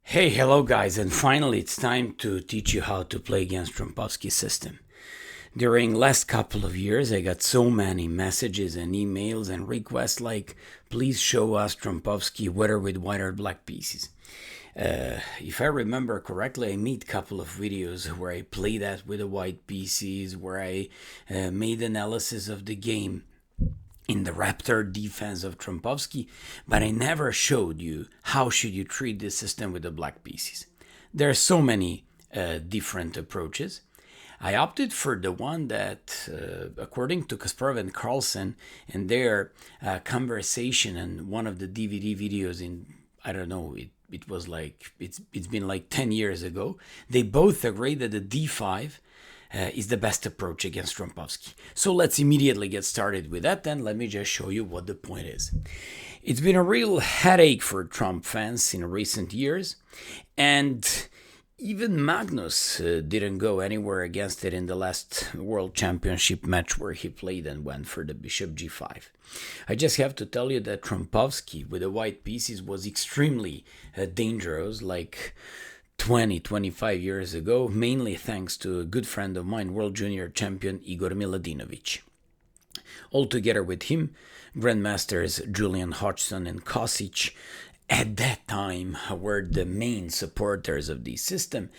Hey, hello guys, and finally it's time to teach you how to play against Trompowsky system. During last couple of years, I got so many messages and emails and requests like, please show us Trompowsky whether with white or black pieces. If I remember correctly, I made a couple of videos where I played that with the white pieces, where I made analysis of the game in the Raptor defense of Trompowsky, but I never showed you how should you treat this system with the black pieces. There are so many different approaches. I opted for the one that, according to Kasparov and Carlsen, and their conversation and one of the DVD videos in, I don't know, it was like, it's been like 10 years ago, they both agree that the D5 is the best approach against Trompowsky. So let's immediately get started with that, and let me just show you what the point is. It's been a real headache for Trump fans in recent years, and even Magnus didn't go anywhere against it in the last World Championship match where he played and went for the bishop g5. I just have to tell you that Trompowsky with the white pieces was extremely dangerous, like 25 years ago, mainly thanks to a good friend of mine, world junior champion Igor Miladinovic. Altogether with him, grandmasters Julian Hodgson and Kosic at that time were the main supporters of this system,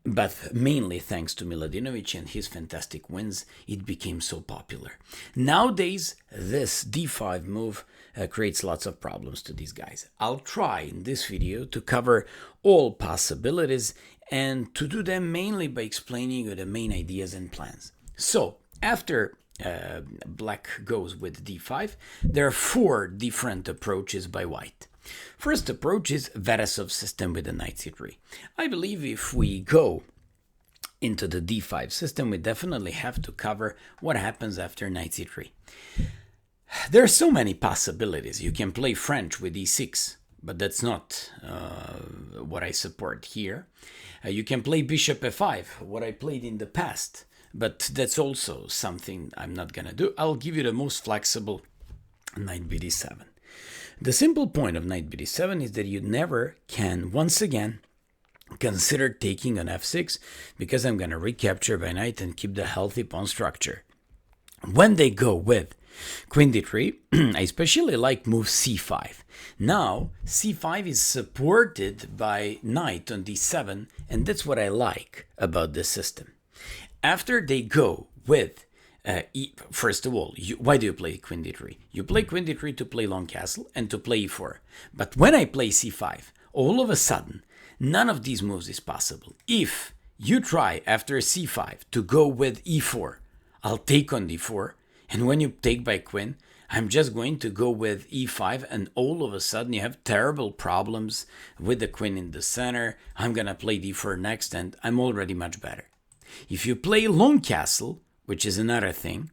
but mainly thanks to Miladinovic and his fantastic wins, it became so popular. Nowadays, this d5 move creates lots of problems to these guys. I'll try in this video to cover all possibilities and to do them mainly by explaining you the main ideas and plans. So, after black goes with d5, there are four different approaches by white. First approach is Verasov's system with the knight c3. I believe if we go into the d5 system, we definitely have to cover what happens after knight c3. There are so many possibilities. You can play French with e6, but that's not what I support here. You can play bishop f5, what I played in the past, but that's also something I'm not gonna do. I'll give you the most flexible knight bd7. The simple point of knight bd7 is that you never can, once again, consider taking on f6 because I'm going to recapture by knight and keep the healthy pawn structure. When they go with queen d3, I especially like move c5. Now, c5 is supported by knight on d7, and that's what I like about this system. After they go with first of all, why do you play queen d3? You play queen d3 to play long castle and to play e4. But when I play c5, all of a sudden, none of these moves is possible. If you try after c5 to go with e4, I'll take on d4, and when you take by queen, I'm just going to go with e5, and all of a sudden you have terrible problems with the queen in the center. I'm gonna play d4 next, and I'm already much better. If you play long castle, which is another thing,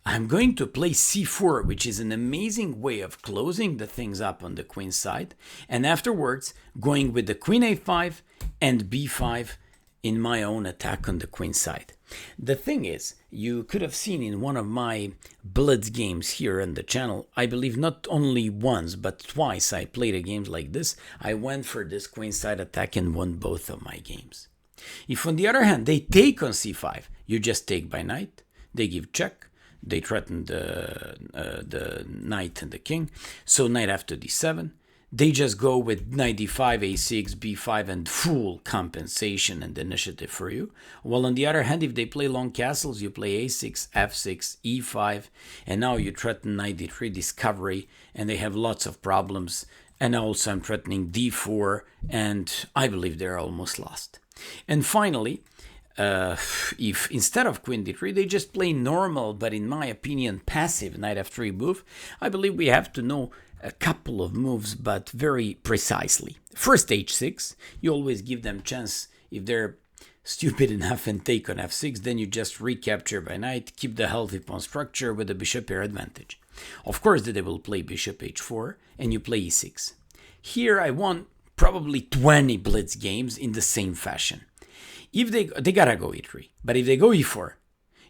I'm going to play c4, which is an amazing way of closing the things up on the queen side, and afterwards going with the queen a5 and b5 in my own attack on the queen side. The thing is, you could have seen in one of my blitz games here on the channel, I believe not only once but twice I played a game like this, I went for this queen side attack and won both of my games. If on the other hand they take on c5, you just take by knight, they give check, they threaten the knight and the king, so knight after d7, they just go with knight d5, a6, b5 and full compensation and initiative for you. While on the other hand, if they play long castles, you play a6, f6, e5, and now you threaten knight d3 discovery, and they have lots of problems, and also I'm threatening d4, and I believe they're almost lost. And finally, if instead of queen d3 they just play normal, but in my opinion passive knight f3 move, I believe we have to know a couple of moves, but very precisely. First h6, you always give them chance. If they're stupid enough and take on f6, then you just recapture by knight, keep the healthy pawn structure with the bishop pair advantage. Of course they will play bishop h4 and you play e6. Here I won probably 20 blitz games in the same fashion. If they gotta go e3, but if they go e4,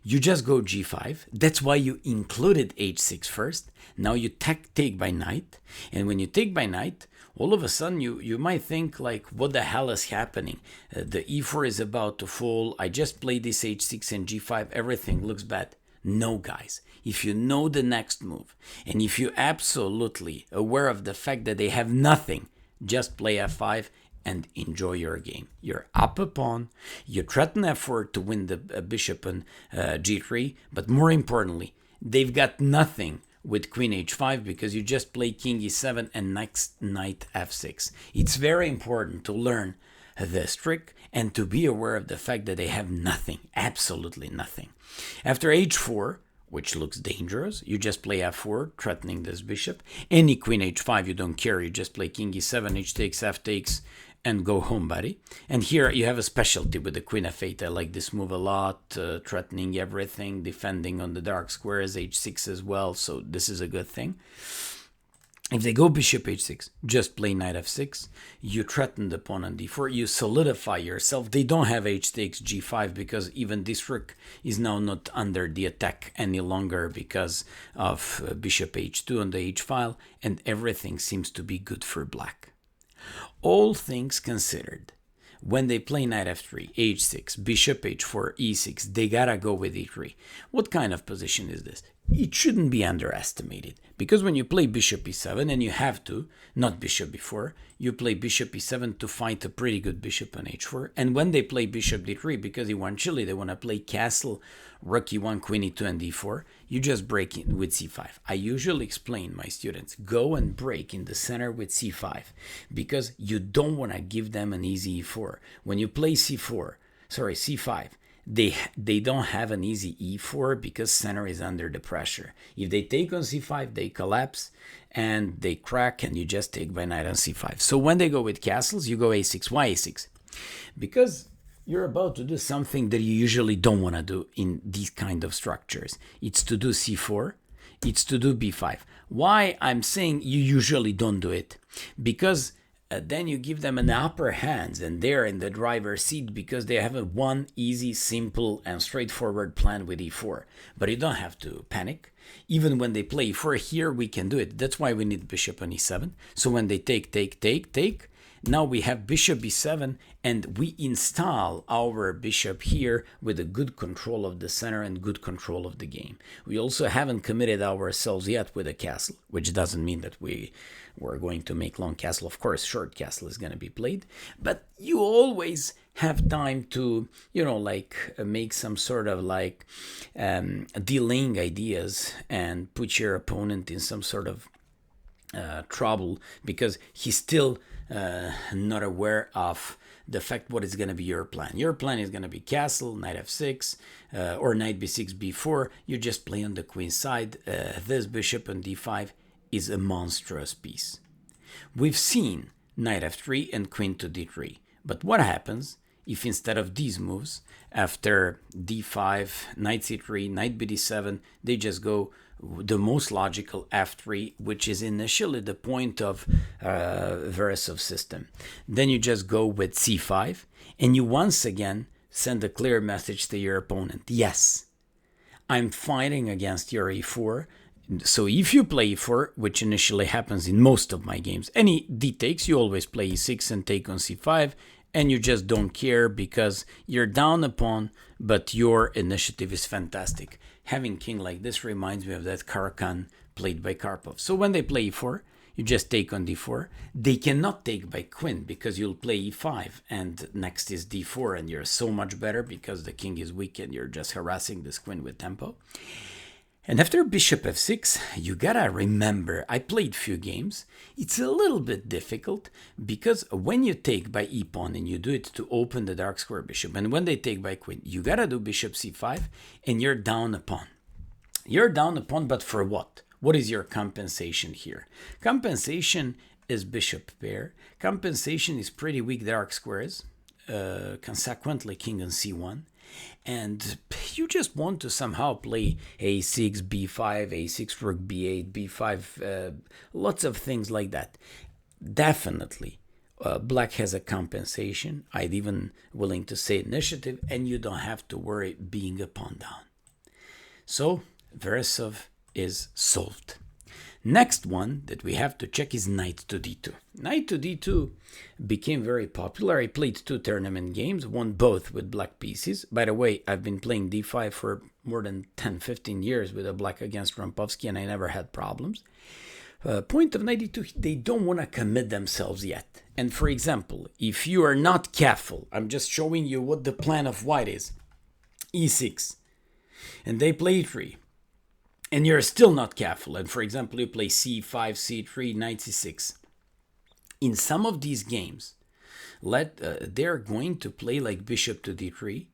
You just go g5. That's why you included h6 first. Now you take by knight. And when you take by knight, all of a sudden you might think like, what the hell is happening? The e4 is about to fall. I just played this h6 and g5. Everything looks bad. No, guys. If you know the next move, and if you're absolutely aware of the fact that they have nothing, just play f5 and enjoy your game. You're up a pawn, you threaten f4 to win the bishop on g3, but more importantly, they've got nothing with queen h5 because you just play king e7 and next knight f6. It's very important to learn this trick and to be aware of the fact that they have nothing, absolutely nothing. After h4, which looks dangerous, you just play f4, threatening this bishop. Any queen h5, you don't care, you just play king e7, h takes, f takes, and go home, buddy. And here you have a specialty with the queen f8. I like this move a lot, threatening everything, defending on the dark squares, h6 as well, so this is a good thing. If they go bishop h6, just play knight f6, you threaten the pawn on d4, you solidify yourself. They don't have h takes g5 because even this rook is now not under the attack any longer because of bishop h2 on the h file, and everything seems to be good for black. All things considered, when they play knight f3, h6, bishop h4, e6, they gotta go with e3. What kind of position is this? It shouldn't be underestimated, because when you play bishop e7, and you have to, not bishop b4, you play bishop e7 to fight a pretty good bishop on h4, and when they play bishop d3, because eventually they want to play castle, rook e1, queen e2, and d4, you just break in with c5. I usually explain my students, go and break in the center with c5, because you don't want to give them an easy e4. When you play c5, they don't have an easy e4 because center is under the pressure. If they take on c5, they collapse and they crack, and you just take by knight on c5. So when they go with castles, you go a6. Why a6? Because you're about to do something that you usually don't want to do in these kind of structures. It's to do c4, it's to do b5. Why I'm saying you usually don't do it? Because then you give them an upper hand and they're in the driver's seat because they have a one easy, simple, and straightforward plan with e4. But you don't have to panic. Even when they play e4 here, we can do it. That's why we need bishop on e7. So when they take, now we have bishop b7 and we install our bishop here with a good control of the center and good control of the game. We also haven't committed ourselves yet with a castle, which doesn't mean that we're going to make long castle. Of course, short castle is going to be played, but you always have time to, make some sort of delaying ideas and put your opponent in some sort of trouble because he's still not aware of the fact what is going to be your plan. Your plan is going to be castle, knight f6, or knight b6, b4. You just play on the queen side. This bishop on d5 is a monstrous piece. We've seen knight f3 and queen to d3. But what happens if instead of these moves, after d5, knight c3, knight bd7, they just go the most logical f3, which is initially the point of Veresov's system. Then you just go with c5, and you once again send a clear message to your opponent. Yes, I'm fighting against your e4. So if you play e4, which initially happens in most of my games, any d takes, you always play e6 and take on c5, and you just don't care because you're down a pawn, but your initiative is fantastic. Having king like this reminds me of that Karakan played by Karpov. So when they play e4, you just take on d4. They cannot take by queen because you'll play e5 and next is d4 and you're so much better because the king is weak and you're just harassing this queen with tempo. And after bishop f6, you gotta remember, I played few games. It's a little bit difficult because when you take by e-pawn and you do it to open the dark square bishop, and when they take by queen, you gotta do bishop c5 and you're down a pawn. You're down a pawn, but for what? What is your compensation here? Compensation is bishop pair. Compensation is pretty weak dark squares, consequently king on c1. And you just want to somehow play a6, b5, a6, rook b8, b5, lots of things like that. Definitely, black has a compensation. I'd even willing to say initiative, and you don't have to worry being a pawn down. So Veresov is solved. Next one that we have to check is knight to d2. Knight to d2 became very popular. I played 2 tournament games, won both with black pieces. By the way, I've been playing d5 for more than 10-15 years with a black against Trompowsky, and I never had problems. Point of knight d2, they don't want to commit themselves yet. And for example, if you are not careful, I'm just showing you what the plan of white is. e6, and they play e3. And you're still not careful, and for example, you play c5, c3, knight c6. In some of these games, they're going to play like bishop to d3.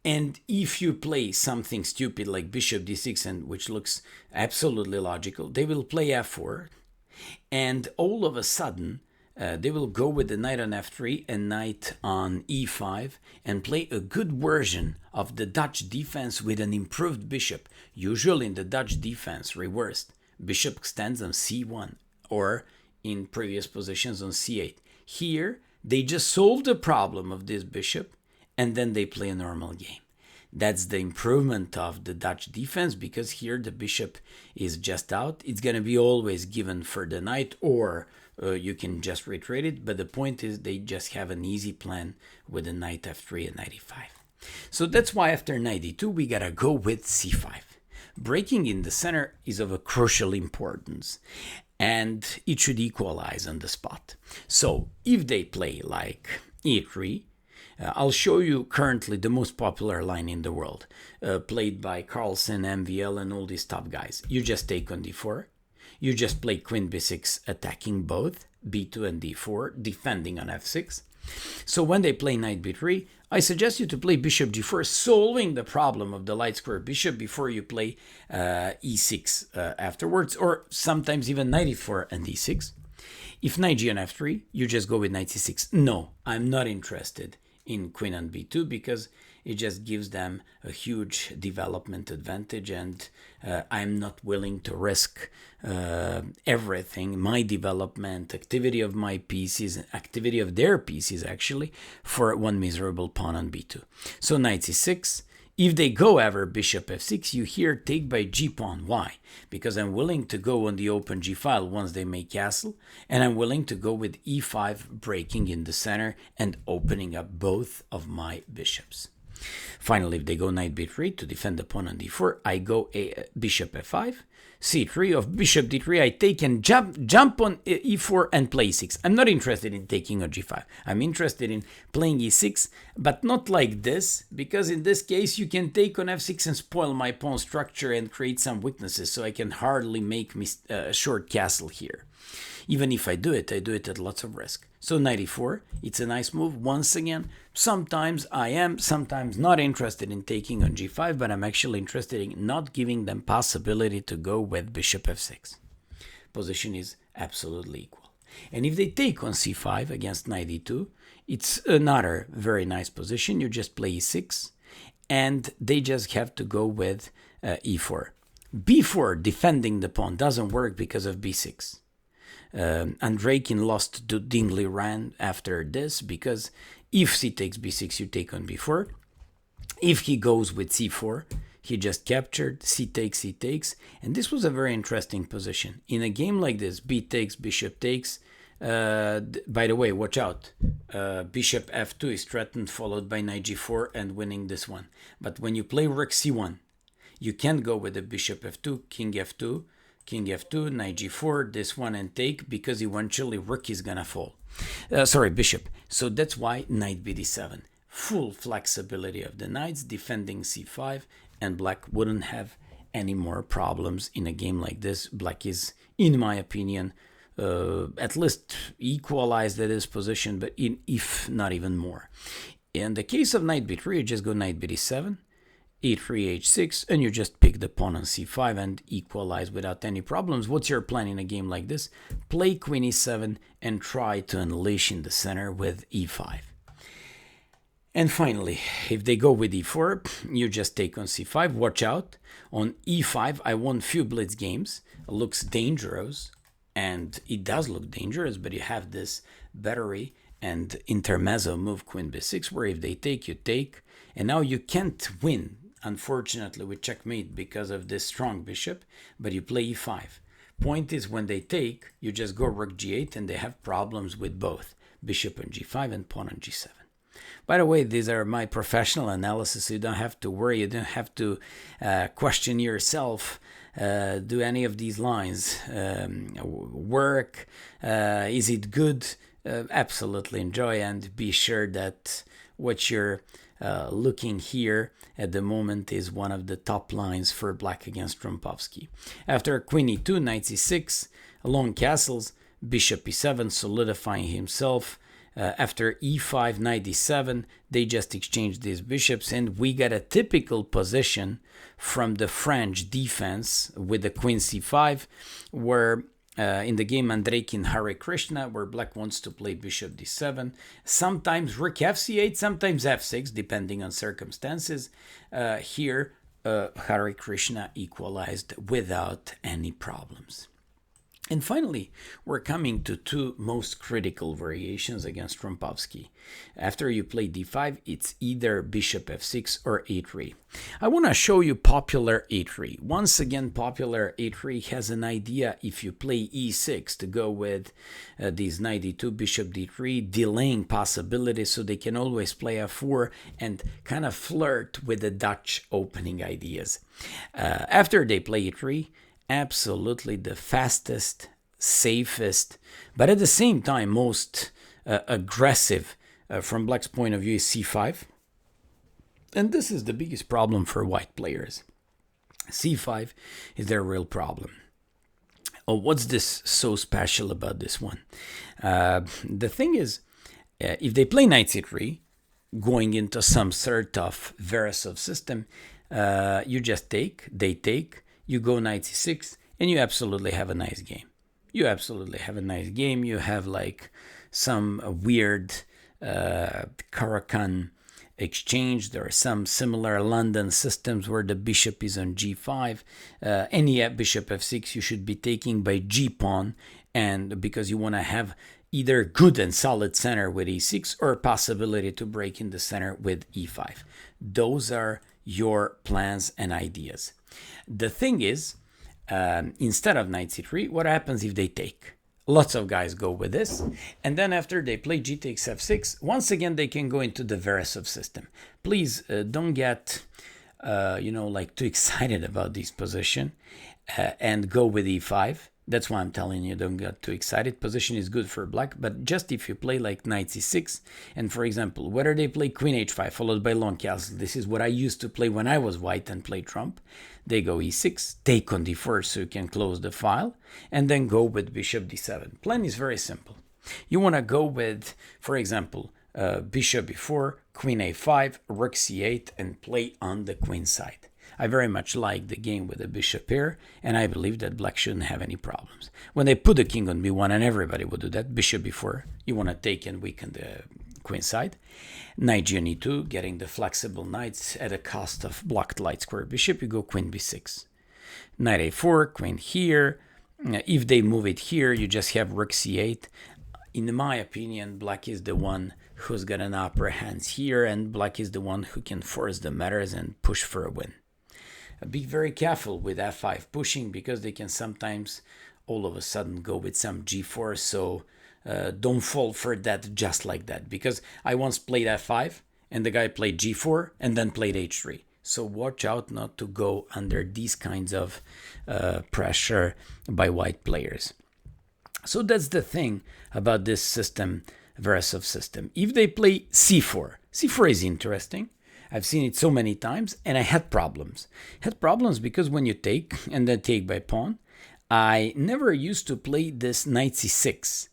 And if you play something stupid like bishop d6, and which looks absolutely logical, they will play f4. And all of a sudden, they will go with the knight on f3 and knight on e5 and play a good version of the Dutch defense with an improved bishop. Usually in the Dutch defense, reversed, bishop extends on c1 or in previous positions on c8. Here, they just solve the problem of this bishop and then they play a normal game. That's the improvement of the Dutch defense, because here the bishop is just out. It's going to be always given for the knight, or you can just retreat it. But the point is they just have an easy plan with the knight f3 and knight e5. So that's why after knight d2, we got to go with c5. Breaking in the center is of a crucial importance, and it should equalize on the spot. So if they play like e3, I'll show you currently the most popular line in the world, played by Carlsen, MVL, and all these top guys. You just take on d4. You just play queen b6, attacking both b2 and d4, defending on f6. So when they play knight b3, I suggest you to play bishop g4, solving the problem of the light square bishop before you play e6 afterwards, or sometimes even knight e4 and e6. If knight g on f3, you just go with knight c6. No, I'm not interested in queen on b2 because it just gives them a huge development advantage, and I'm not willing to risk everything, my development, activity of my pieces, activity of their pieces actually, for one miserable pawn on b2. So knight c6. If they go ever bishop f6, you here take by g pawn. Why? Because I'm willing to go on the open g file once they make castle, and I'm willing to go with e5, breaking in the center and opening up both of my bishops. Finally, if they go knight b3 to defend the pawn on d4, I go bishop f5, c3 of bishop d3, I take and jump on e4 and play e6. I'm not interested in taking on g5. I'm interested in playing e6, but not like this, because in this case you can take on f6 and spoil my pawn structure and create some weaknesses, so I can hardly make a short castle here. Even if I do it at lots of risk. So knight e4, it's a nice move. Once again, sometimes I am, sometimes not interested in taking on g5, but I'm actually interested in not giving them possibility to go with bishop f6. Position is absolutely equal. And if they take on c5 against knight e2, it's another very nice position. You just play e6, and they just have to go with e4. b4, defending the pawn, doesn't work because of b6. Andreikin lost to Dingley Rand after this, because if c takes b6, you take on b4. If he goes with c4, he just captured, c takes, and this was a very interesting position. In a game like this, b takes, bishop takes, by the way, watch out, bishop f2 is threatened, followed by knight g4 and winning this one. But when you play rook c1, you can't go with the bishop f2, king f2, king f2, knight g4, this one and take, because eventually rook is gonna fall. Bishop. So that's why knight bd7. Full flexibility of the knights, defending c5, and black wouldn't have any more problems in a game like this. Black is, in my opinion, at least equalized at this position, but if not even more. In the case of knight b3, you just go knight bd7, e3, h6, and you just pick the pawn on c5 and equalize without any problems. What's your plan in a game like this? Play queen e7 and try to unleash in the center with e5. And finally, if they go with e4, you just take on c5. Watch out. On e5, I won few blitz games. It looks dangerous, and it does look dangerous, but you have this battery and intermezzo move queen b6, where if they take, you take. And now you can't win unfortunately, with checkmate because of this strong bishop, but you play e5. Point is, when they take, you just go rook g8, and they have problems with both bishop on g5 and pawn on g7. By the way, these are my professional analysis, so you don't have to worry, you don't have to question yourself. Do any of these lines work? Is it good? Absolutely enjoy, and be sure that what you're looking here at the moment is one of the top lines for black against Trompowsky. After queen e2, knight c6, long castles, bishop e7, solidifying himself. After e5, knight d7, they just exchanged these bishops, and we got a typical position from the French defense with the queen c5, where in the game Andreikin Hare Krishna, where black wants to play bishop d7, sometimes rook fc8, sometimes f6, depending on circumstances. Here, Hare Krishna equalized without any problems. And finally, we're coming to two most critical variations against Trompowsky. After you play d5, it's either bishop f6 or a3. I want to show you popular a3. Once again, popular a3 has an idea if you play e6 to go with these knight d2, bishop d3, delaying possibilities, so they can always play f4 and kind of flirt with the Dutch opening ideas. After they play e3, absolutely the fastest, safest, but at the same time most aggressive from black's point of view is c5. And this is the biggest problem for white players. c5 is their real problem. Oh, what's this so special about this one? The thing is, if they play knight c3, going into some sort of Verasov system, you just take, they take, you go knight c6, and you absolutely have a nice game. You absolutely have a nice game. You have like some weird Caracan exchange. There are some similar London systems where the bishop is on g5. Any bishop f6 you should be taking by g-pawn, and because you want to have either good and solid center with e6 or possibility to break in the center with e5. Those are your plans and ideas. The thing is, instead of knight c3, what happens if they take? Lots of guys go with this, and then after they play g takes f6, once again they can go into the Verasov system. Please don't get like too excited about this position and go with e5. That's why I'm telling you, don't get too excited. Position is good for black, but just if you play like knight c6, and for example, whether they play queen h5 followed by long castle, this is what I used to play when I was white and play Trump. They go e6, take on d4 so you can close the file, and then go with bishop d7. Plan is very simple. You want to go with, for example, bishop b4, queen a5, rook c8, and play on the queen side. I very much like the game with the bishop here, and I believe that black shouldn't have any problems. When they put the king on b1, and everybody would do that, bishop b4, you want to take and weaken the queen side. Knight g on e2, getting the flexible knights at a cost of blocked light square bishop, you go queen b6. Knight a4, queen here. If they move it here, you just have rook c8. In my opinion, black is the one who's got an upper hand here, and black is the one who can force the matters and push for a win. Be very careful with f5 pushing, because they can sometimes all of a sudden go with some g4, so don't fall for that just like that, because I once played f5 and the guy played g4 and then played h3. So watch out not to go under these kinds of pressure by white players. So that's the thing about this system, Verasov system. If they play c4, c4 is interesting. I've seen it so many times, and I had problems. Because when you take and then take by pawn, I never used to play this knight c6.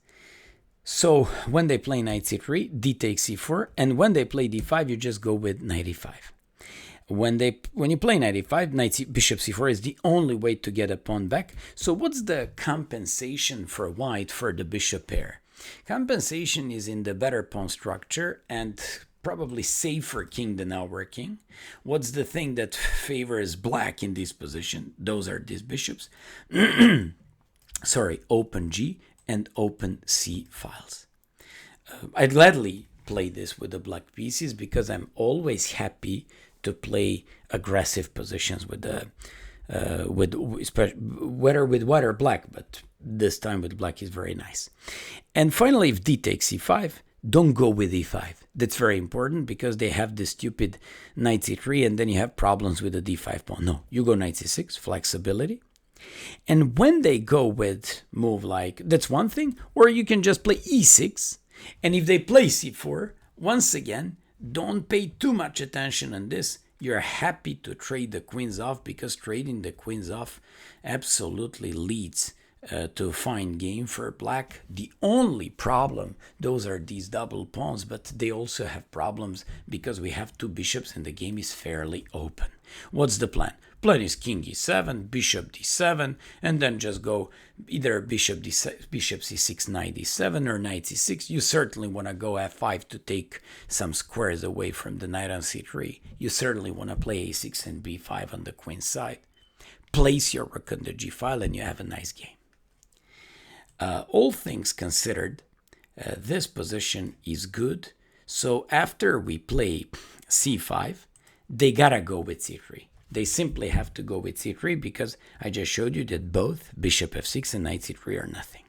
So when they play knight c3, d takes c4, and when they play d5, you just go with knight e5. When you play knight e5, bishop c4 is the only way to get a pawn back. So what's the compensation for white for the bishop pair? Compensation is in the better pawn structure and probably safer king than our king. What's the thing that favors black in this position? Those are these bishops. Sorry, open G and open C files. I'd gladly play this with the black pieces because I'm always happy to play aggressive positions with the whether with white or black, but this time with black is very nice. And finally, if d takes e5, don't go with e5. That's very important because they have this stupid knight c3 and then you have problems with the d5 pawn. No, you go knight c6, flexibility. And when they go with move like, that's one thing, or you can just play e6. And if they play c4, once again, don't pay too much attention on this. You're happy to trade the queens off because trading the queens off absolutely leads to a fine game for black. The only problem, those are these double pawns, but they also have problems because we have two bishops and the game is fairly open. What's the plan? Plan is king e7, bishop d7, and then just go either bishop c6, knight d7, or knight c6. You certainly want to go f5 to take some squares away from the knight on c3. You certainly want to play a6 and b5 on the queen side. Place your rook on the g file and you have a nice game. All things considered, this position is good. So after we play c5, they gotta go with c3. They simply have to go with c3 because I just showed you that both bishop f6 and knight c3 are nothing.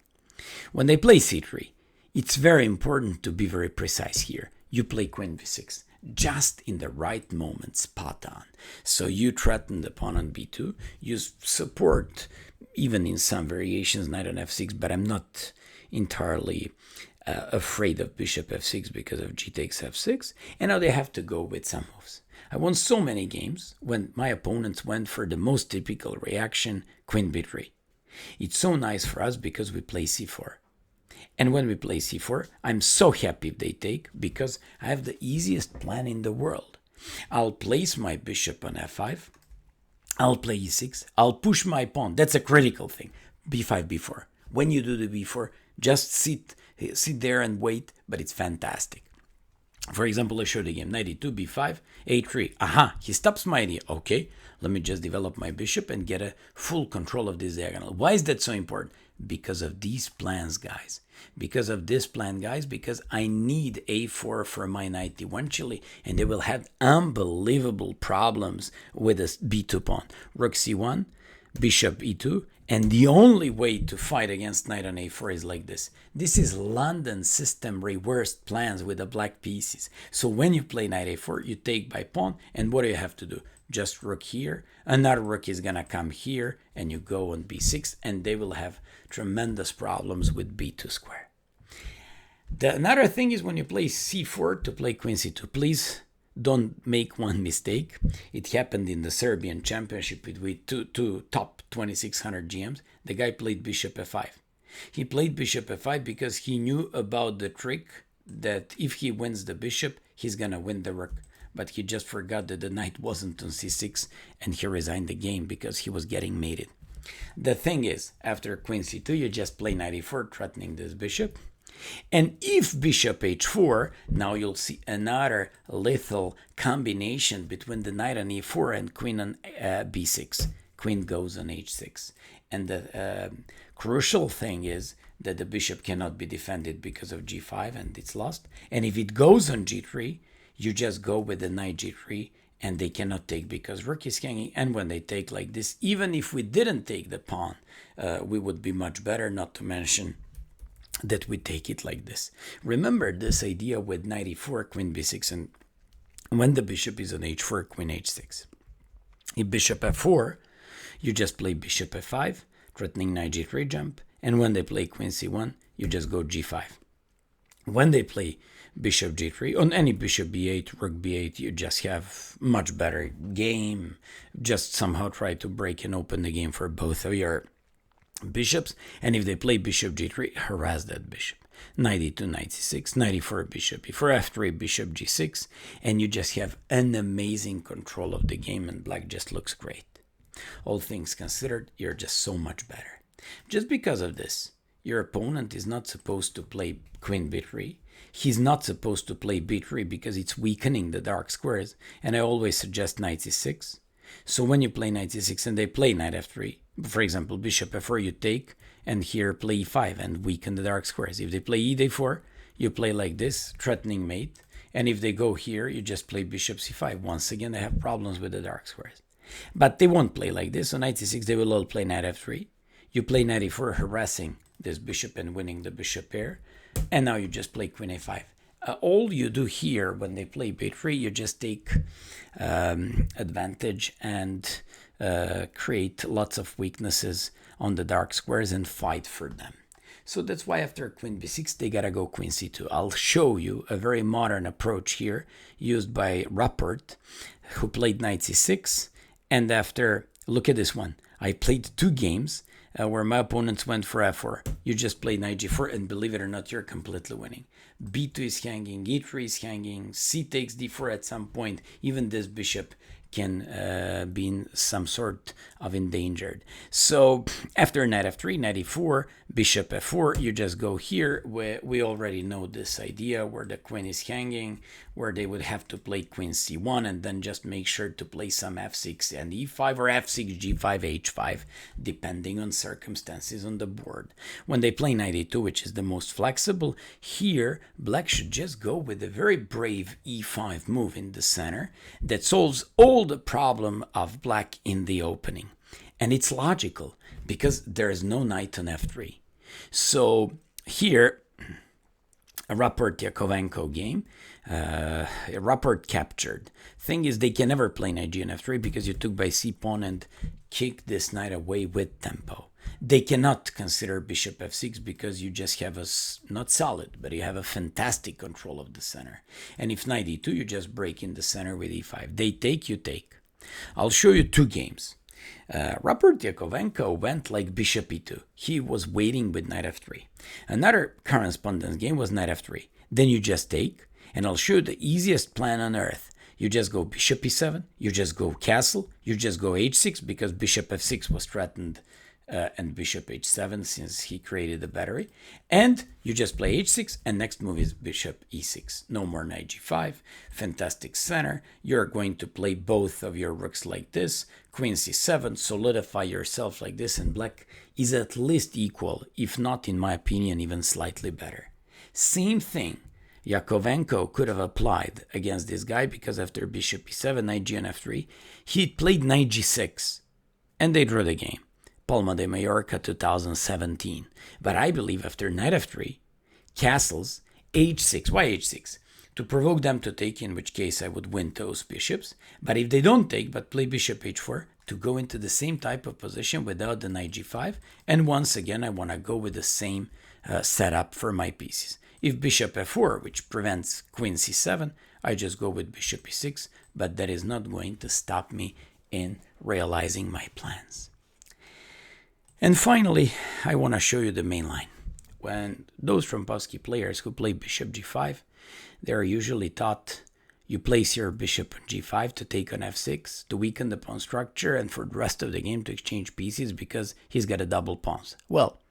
When they play c3, it's very important to be very precise here. You play queen b6 just in the right moment, spot on. So you threaten the pawn on b2. You support, even in some variations, knight on f6, but I'm not entirely afraid of bishop f6 because of g takes f6. And now they have to go with some moves. I won so many games when my opponents went for the most typical reaction, queen b3. It's so nice for us because we play c4. And when we play c4, I'm so happy if they take because I have the easiest plan in the world. I'll place my bishop on f5. I'll play e6. I'll push my pawn. That's a critical thing. b5, b4. When you do the b4, just sit there and wait, but it's fantastic. For example, I showed the game, knight e2, b5, a3. Aha, he stops my idea. Okay, let me just develop my bishop and get a full control of this diagonal. Why is that so important? Because of these plans, guys. Because of this plan, guys, because I need a4 for my knight eventually, and they will have unbelievable problems with this b2 pawn. Rook c1, bishop e2, and the only way to fight against knight on a4 is like this. This is London system reversed plans with the black pieces. So when you play knight a4, you take by pawn, and what do you have to do? Just rook here, another rook is gonna come here, and you go on b6, and they will have tremendous problems with b2 square. Another thing is when you play c4 to play queen c2, please don't make one mistake. It happened in the Serbian championship with two top 2600 GMs. The guy played bishop f5. He played bishop f5 because he knew about the trick that if he wins the bishop, he's gonna win the rook. But he just forgot that the knight wasn't on c6 and he resigned the game because he was getting mated. The thing is, after queen c2, you just play knight e4, threatening this bishop. And if bishop h4, now you'll see another lethal combination between the knight on e4 and queen on b6. Queen goes on h6. And the crucial thing is that the bishop cannot be defended because of g5 and it's lost. And if it goes on g3, you just go with the knight g3 and they cannot take because rook is hanging. And when they take like this, even if we didn't take the pawn, we would be much better, not to mention that we take it like this. Remember this idea with knight e4, queen b6, and when the bishop is on h4, queen h6. If bishop f4, you just play bishop f5, threatening knight g3 jump, and when they play queen c1, you just go g5. When they play bishop g3, on any bishop b8, rook b8, you just have much better game. Just somehow try to break and open the game for both of your bishops, and if they play bishop g3, harass that bishop. Knight e2, knight c6, knight e4, bishop e4, f3, bishop g6, and you just have an amazing control of the game, and black just looks great. All things considered, you're just so much better. Just because of this, your opponent is not supposed to play queen b3. He's not supposed to play b3 because it's weakening the dark squares, and I always suggest knight c6. So when you play knight c6 and they play knight f3, for example, bishop f4, you take, and here play e5 and weaken the dark squares. If they play e4, you play like this, threatening mate, And if they go here, you just play bishop c5. Once again, they have problems with the dark squares. But they won't play like this. On knight c6, they will all play knight f3. You play knight e4, harassing this bishop and winning the bishop pair. And now you just play queen a5. All you do here when they play b3, you just take advantage and create lots of weaknesses on the dark squares and fight for them. So that's why after queen b6, they gotta go queen c2. I'll show you a very modern approach here used by Rapport, who played knight c6. And after, look at this one. I played 2 games where my opponents went for f4. You just play knight g4, and believe it or not, you're completely winning. b2 is hanging, e3 is hanging, c takes d4 at some point. Even this bishop can be in some sort of endangered. So after knight f3, knight e4, bishop f4, you just go here where we already know this idea where the queen is hanging, where they would have to play queen c1 and then just make sure to play some f6 and e5 or f6, g5, h5, depending on circumstances on the board. When they play knight e2, which is the most flexible, here black should just go with a very brave e5 move in the center that solves all the problem of black in the opening. And it's logical because there is no knight on f3. So here, a Rapport-Yakovenko game, Rapport captured. Thing is, they can never play knight g on f3 because you took by c pawn and kicked this knight away with tempo. They cannot consider bishop f6 because you just have a, not solid, but you have a fantastic control of the center. And if knight e2, you just break in the center with e5. They take, you take. I'll show you 2 games. Rapport-Yakovenko went like bishop e2. He was waiting with knight f3. Another correspondence game was knight f3. Then you just take, and I'll show you the easiest plan on earth. You just go bishop e7, you just go castle, you just go h6 because bishop f6 was threatened, and bishop h7 since he created the battery. And you just play h6, and next move is bishop e6. No more knight g5. Fantastic center. You're going to play both of your rooks like this. Queen c7, solidify yourself like this, and black is at least equal, if not, in my opinion, even slightly better. Same thing Yakovenko could have applied against this guy because after bishop e7, knight g on f3, he played knight g6, and they drew the game. Palma de Mallorca 2017. But I believe after knight f3, castles, h6. Why h6? To provoke them to take, in which case I would win those bishops. But if they don't take, but play bishop h4, to go into the same type of position without the knight g5. And once again, I want to go with the same setup for my pieces. If bishop f4, which prevents queen c7, I just go with bishop e6. But that is not going to stop me in realizing my plans. And finally, I want to show you the main line. When those Trompowsky players who play bishop g5, they are usually taught you place your bishop on g5 to take on f6, to weaken the pawn structure, and for the rest of the game to exchange pieces because he's got a double pawns. Well,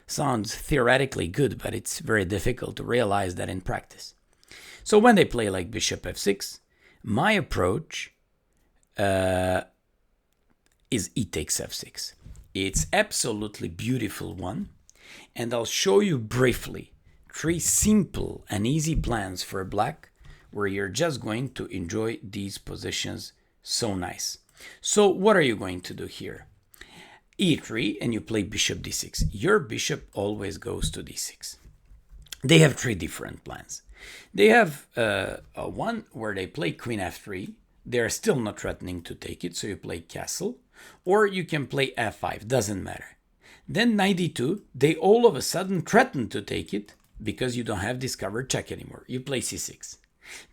sounds theoretically good, but it's very difficult to realize that in practice. So when they play like bishop f6, my approach is e takes f6. It's absolutely beautiful one, and I'll show you briefly 3 simple and easy plans for black where you're just going to enjoy these positions so nice. So what are you going to do here? e3, and you play bishop d6. Your bishop always goes to d6. They have 3 different plans. They have one where they play queen f3. They're still not threatening to take it, so you play castle. Or you can play f5, doesn't matter. Then knight e2, they all of a sudden threaten to take it because you don't have discovered check anymore. You play c6.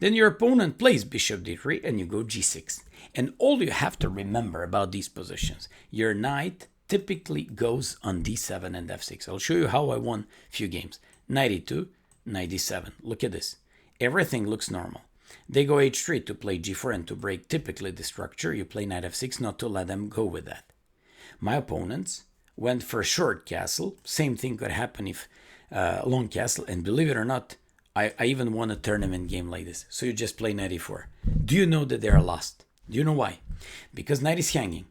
Then your opponent plays bishop d3 and you go g6. And all you have to remember about these positions, your knight typically goes on d7 and f6. I'll show you how I won a few games. Knight e2, knight d7. Look at this. Everything looks normal. They go h3 to play g4 and to break typically the structure. You play knight f6 not to let them go with that. My opponents went for short castle. Same thing could happen if long castle. And believe it or not, I even won a tournament game like this. So you just play knight e4. Do you know that they are lost? Do you know why? Because knight is hanging.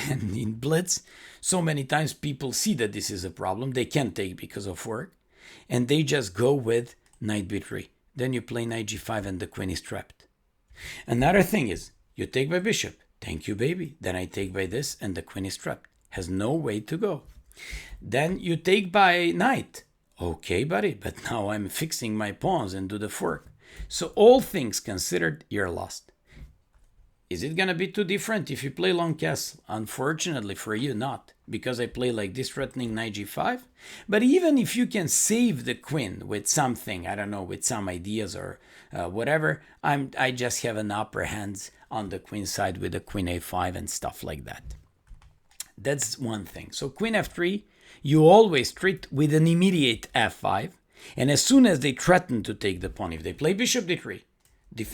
And in blitz, so many times people see that this is a problem. They can't take because of work. And they just go with knight b3. Then you play knight g5 and the queen is trapped. Another thing is, you take by bishop. Thank you, baby. Then I take by this and the queen is trapped. Has no way to go. Then you take by knight. Okay, buddy, but now I'm fixing my pawns and do the fork. So all things considered, you're lost. Is it going to be too different if you play long castle? Unfortunately for you, not. Because I play like this, threatening knight g5. But even if you can save the queen with something, I don't know, with some ideas or whatever, I just have an upper hand on the queen side with the queen a5 and stuff like that. That's one thing. So queen f3, you always treat with an immediate f5. And as soon as they threaten to take the pawn, if they play bishop d3,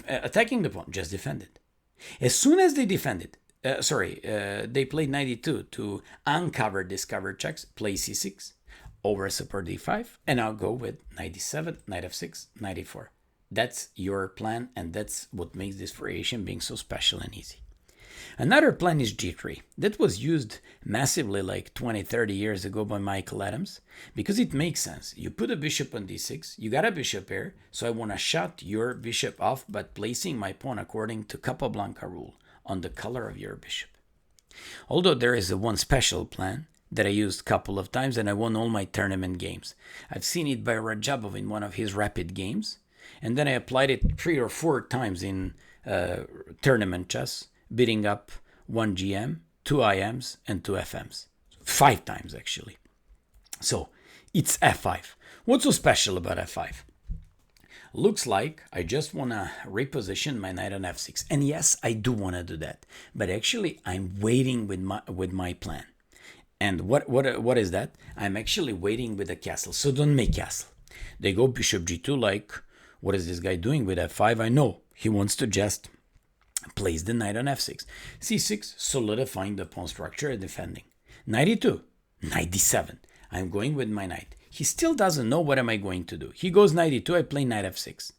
attacking the pawn, just defend it. As soon as they defend it, they played knight e2 to uncover discovered checks, play c6, over support d5, and I'll go with knight d7, knight f6, knight e4. That's your plan, and that's what makes this variation being so special and easy. Another plan is g3. That was used massively like 20, 30 years ago by Michael Adams, because it makes sense. You put a bishop on d6, you got a bishop here, so I want to shut your bishop off, but placing my pawn according to Capablanca rule on the color of your bishop. Although there is a one special plan that I used a couple of times and I won all my tournament games. I've seen it by Rajabov in one of his rapid games, and then I applied it 3 or 4 times in tournament chess, beating up 1 GM, 2 IMs, and 2 FMs. 5 times, actually. So, it's f5. What's so special about f5? Looks like I just want to reposition my knight on f6. And yes, I do want to do that. But actually, I'm waiting with my plan. And what is that? I'm actually waiting with a castle. So don't make castle. They go bishop g2 like, what is this guy doing with f5? I know. He wants to just place the knight on f6. c6, solidifying the pawn structure and defending. Knight e2, knight d7. I'm going with my knight. He still doesn't know what am I going to do. He goes knight e2, I play knight f6.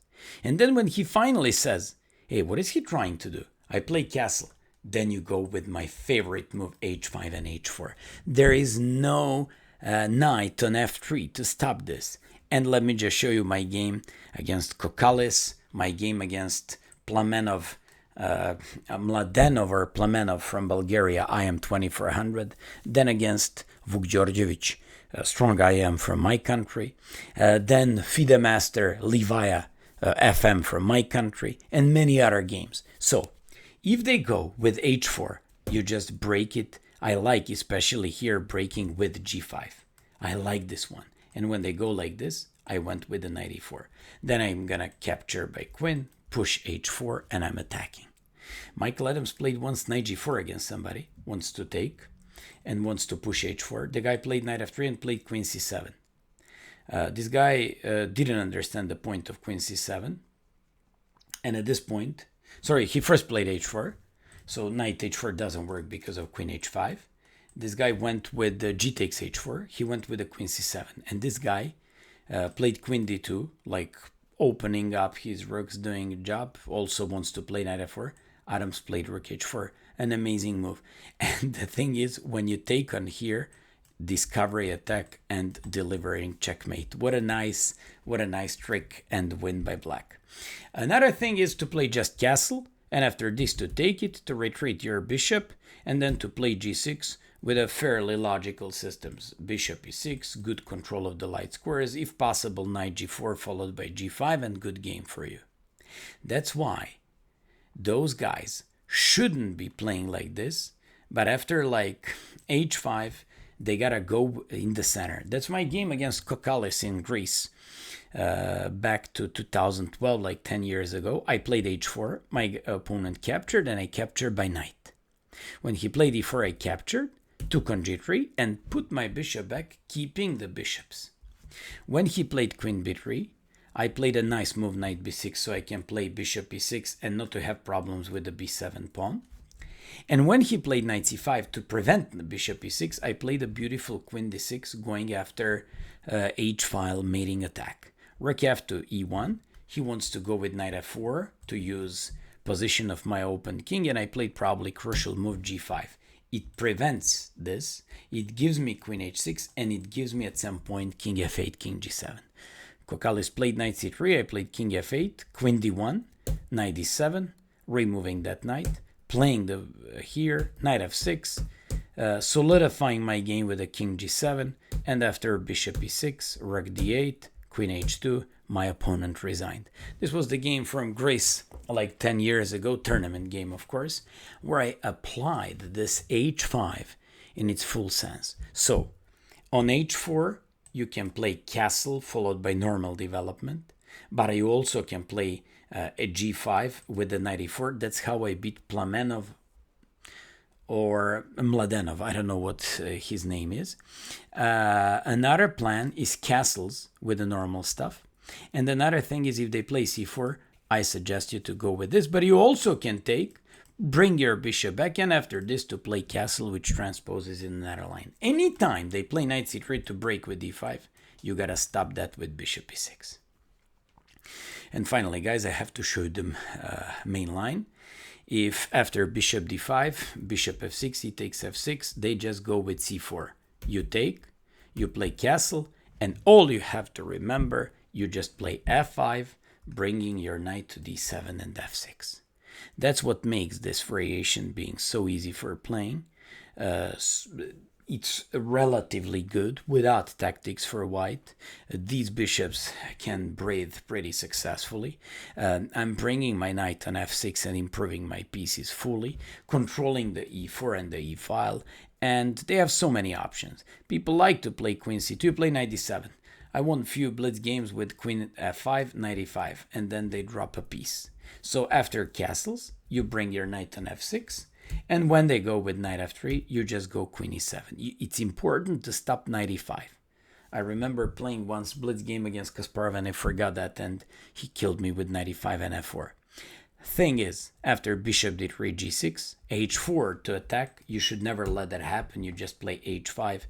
And then when he finally says, hey, what is he trying to do? I play castle. Then you go with my favorite move, h5 and h4. There is no knight on f3 to stop this. And let me just show you my game against Kokalis, my game against Plamenov, Mladenov or Plamenov from Bulgaria, IM 2400. Then against Vuk Georgievich, a strong IM from my country. Then FIDE Master Livaya, FM from my country, and many other games. So, if they go with h4, you just break it. I like, especially here, breaking with g5. I like this one. And when they go like this, I went with the knight e4. Then I'm gonna capture by queen, push h4, and I'm attacking. Michael Adams played once knight g4 against somebody, wants to take, and wants to push h4. The guy played knight f3 and played queen c7. This guy didn't understand the point of queen c7. And at this point, he first played h4. So knight h4 doesn't work because of queen h5. This guy went with g takes h4. He went with the queen c7. And this guy played queen d2, like opening up his rooks, doing a job. Also wants to play knight f4. Adams played rook h4. An amazing move. And the thing is, when you take on here, discovery attack and delivering checkmate. What a nice trick and win by black. Another thing is to play just castle, and after this to take it, to retreat your bishop, and then to play g6 with a fairly logical systems. Bishop e6, good control of the light squares, if possible knight g4 followed by g5, and good game for you. That's why those guys shouldn't be playing like this, but after like h5, they gotta go in the center. That's my game against Kokalis in Greece back to 2012, like 10 years ago. I played h4, my opponent captured, and I captured by knight. When he played e4, I captured, took on g3, and put my bishop back, keeping the bishops. When he played queen b3, I played a nice move, knight b6, so I can play bishop e6 and not to have problems with the b7 pawn. And when he played knight c5 to prevent the bishop e6, I played a beautiful queen d6 going after h-file mating attack. Rook f2, e1. He wants to go with knight f4 to use position of my open king, and I played probably crucial move g5. It prevents this. It gives me queen h6, and it gives me at some point king f8, king g7. Kokalis played knight c3, I played king f8, queen d1, knight d7, removing that knight, playing the here, knight f6, solidifying my game with a king g7, and after bishop e6, rook d8, queen h2, my opponent resigned. This was the game from Greece like 10 years ago, tournament game of course, where I applied this h5 in its full sense. So on h4 you can play castle followed by normal development, but you also can play a g5 with the knight e4. That's how I beat Plamenov or Mladenov, I don't know what his name is. Another plan is castles with the normal stuff. And another thing is if they play c4, I suggest you to go with this. But you also can bring your bishop back, and after this to play castle, which transposes in another line. Anytime they play knight c3 to break with d5, you gotta stop that with bishop e6. And finally, guys, I have to show them main line. If after bishop d5, bishop f6, he takes f6, they just go with c4. You take, you play castle, and all you have to remember, you just play f5, bringing your knight to d7 and f6. That's what makes this variation being so easy for playing. It's relatively good without tactics for white. These bishops can breathe pretty successfully. I'm bringing my knight on f6 and improving my pieces fully, controlling the e4 and the e file, and they have so many options. People like to play queen c2, play knight d7. I won few blitz games with queen f5, knight e5, and then they drop a piece. So after castles, you bring your knight on f6, and when they go with knight f3, you just go queen e7. It's important to stop knight e5. I remember playing once blitz game against Kasparov and I forgot that, and he killed me with knight e5 and f4. Thing is, after bishop d3, g6, h4 to attack, you should never let that happen. You just play h5,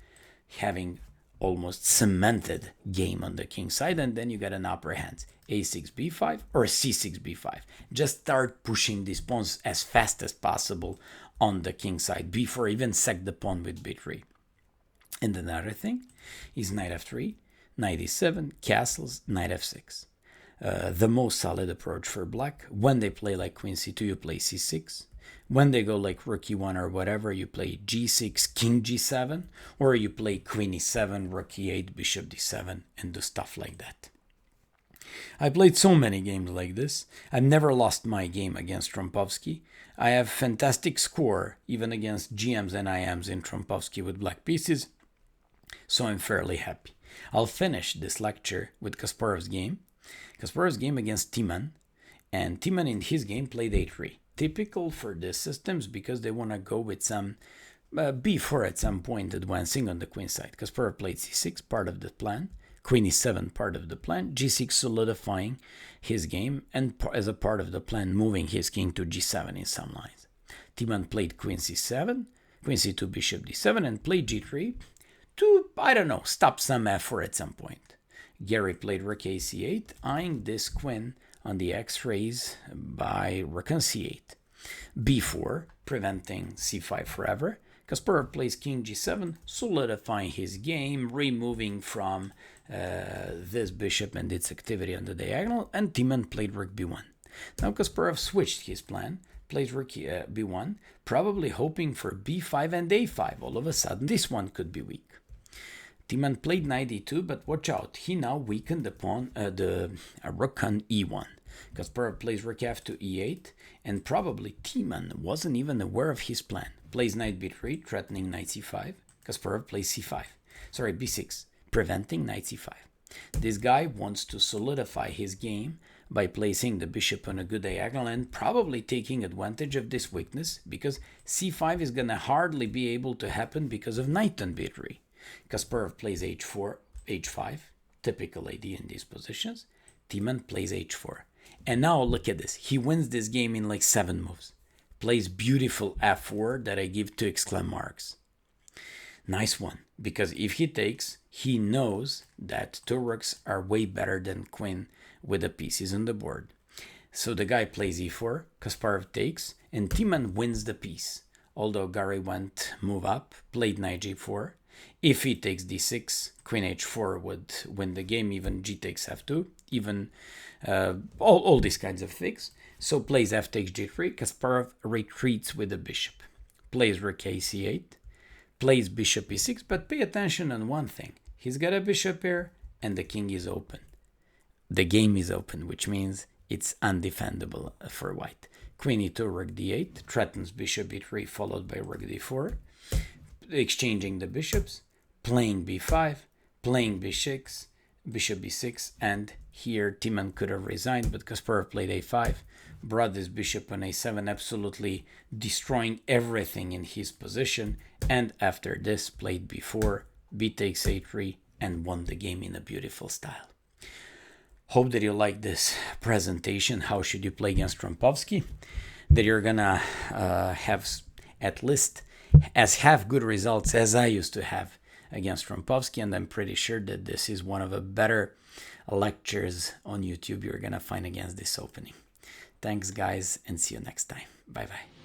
having almost cemented game on the king side, and then you get an upper hand. a6, b5 or c6, b5. Just start pushing these pawns as fast as possible on the king side. b4, even sack the pawn with b3. And another thing is knight f3, knight e7, castles, knight f6. The most solid approach for black. When they play like queen c2, you play c6. When they go like rook e1 or whatever, you play g6, king g7, or you play queen e7, rook e8, bishop d7, and do stuff like that. I played so many games like this. I've never lost my game against Trompowsky. I have fantastic score even against GMs and IMs in Trompowsky with black pieces, so I'm fairly happy. I'll finish this lecture with Kasparov's game. Kasparov's game against Timan, and Timan in his game played a3. Typical for these systems because they want to go with some b4 at some point advancing on the queen side. Kasparov played c6, part of the plan. Queen e7, part of the plan. g6 solidifying his game, and as a part of the plan, moving his king to g7 in some lines. Timan played queen c7, queen c2, bishop d7, and played g3 to, I don't know, stop some f4 at some point. Gary played rook a c8, eyeing this queen on the x-rays by rook on c8. b4, preventing c5 forever. Kasparov plays king g7, solidifying his game, removing from this bishop and its activity on the diagonal, and Timan played rook b1. Now Kasparov switched his plan, plays rook b1, probably hoping for b5 and a5. All of a sudden, this one could be weak. Timan played knight e2, but watch out, he now weakened the pawn, the rook on e1. Kasparov plays rook f to e8, and probably Timan wasn't even aware of his plan. Plays knight b3, threatening knight c5. Kasparov plays c5. Sorry, b6, preventing knight c5. This guy wants to solidify his game by placing the bishop on a good diagonal and probably taking advantage of this weakness, because c5 is gonna hardly be able to happen because of knight on b3. Kasparov plays h4, h5, typical idea in these positions. Timan plays h4. And now look at this. He wins this game in like 7 moves. Plays beautiful f4 that I give 2 exclamation marks. Nice one, because if he takes, he knows that 2 rooks are way better than queen with the pieces on the board. So the guy plays e4, Kasparov takes, and Timan wins the piece. Although Gary went move up, played knight g4, If he takes d6, queen h4 would win the game, even g takes f2, even all these kinds of things. So plays f takes g3, Kasparov retreats with the bishop. Plays rook c8, plays bishop e6, but pay attention on one thing. He's got a bishop here, and the king is open. The game is open, which means it's undefendable for white. Queen e2, rook d8, threatens bishop e3, followed by rook d4, exchanging the bishops, playing b5, playing b6, bishop b6, and here Timan could have resigned, but Kasparov played a5, brought this bishop on a7, absolutely destroying everything in his position, and after this played b4, b takes a3, and won the game in a beautiful style. Hope that you like this presentation, how should you play against Trompowsky, that you're gonna have at least have good results as I used to have against Trompowsky, and I'm pretty sure that this is one of the better lectures on YouTube you're gonna find against this opening. Thanks guys, and see you next time. Bye bye.